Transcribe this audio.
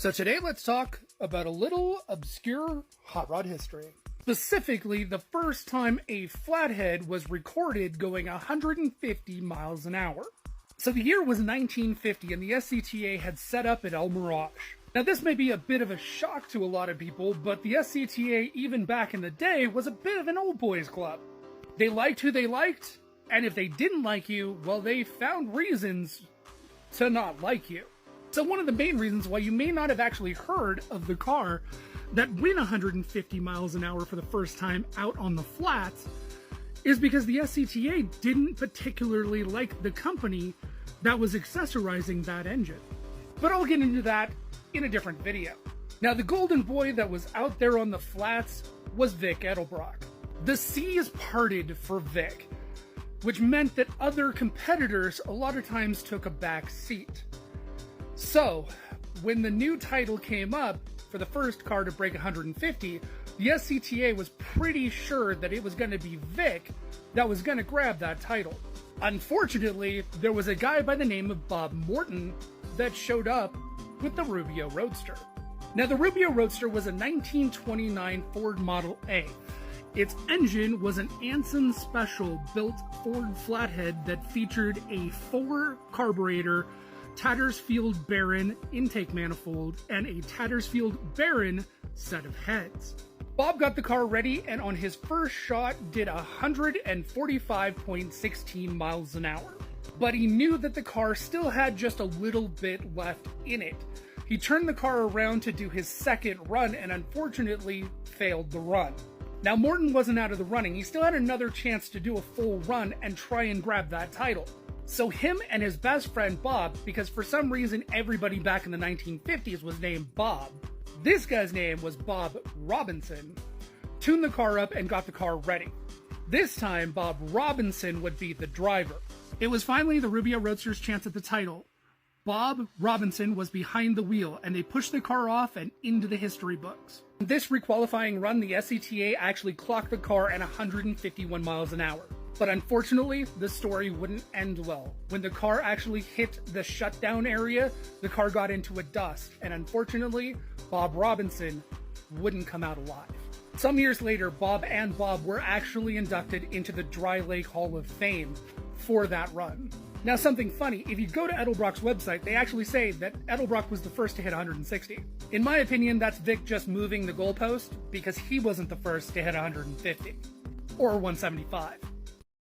So today let's talk about a little obscure hot rod history. Specifically, the first time a flathead was recorded going 150 miles an hour. So the year was 1950 and the SCTA had set up at El Mirage. Now this may be a bit of a shock to a lot of people, but the SCTA even back in the day was a bit of an old boys club. They liked who they liked, and if they didn't like you, well, they found reasons to not like you. So one of the main reasons why you may not have actually heard of the car that went 150 miles an hour for the first time out on the flats is because the SCTA didn't particularly like the company that was accessorizing that engine. But I'll get into that in a different video. Now, the golden boy that was out there on the flats was Vic Edelbrock. The seas parted for Vic, which meant that other competitors a lot of times took a back seat. So, when the new title came up for the first car to break 150, the SCTA was pretty sure that it was going to be Vic that was going to grab that title. Unfortunately, there was a guy by the name of Bob Morton that showed up with the Rubio Roadster. Now, the Rubio Roadster was a 1929 Ford Model A. Its engine was an Anson Special built Ford flathead that featured a 4-carburetor Tattersfield Baron intake manifold and a Tattersfield Baron set of heads. Bob got the car ready and on his first shot did 145.16 miles an hour. But he knew that the car still had just a little bit left in it. He turned the car around to do his second run and unfortunately failed the run. Now, Morton wasn't out of the running. He still had another chance to do a full run and try and grab that title. So him and his best friend Bob, because for some reason everybody back in the 1950s was named Bob, this guy's name was Bob Robinson, tuned the car up and got the car ready. This time, Bob Robinson would be the driver. It was finally the Rubio Roadster's chance at the title. Bob Robinson was behind the wheel, and they pushed the car off and into the history books. This requalifying run, the SCTA actually clocked the car at 151 miles an hour. But unfortunately, the story wouldn't end well. When the car actually hit the shutdown area, the car got into a dust, and unfortunately, Bob Robinson wouldn't come out alive. Some years later, Bob and Bob were actually inducted into the Dry Lake Hall of Fame for that run. Now, something funny, if you go to Edelbrock's website, they actually say that Edelbrock was the first to hit 160. In my opinion, that's Vic just moving the goalpost because he wasn't the first to hit 150 or 175.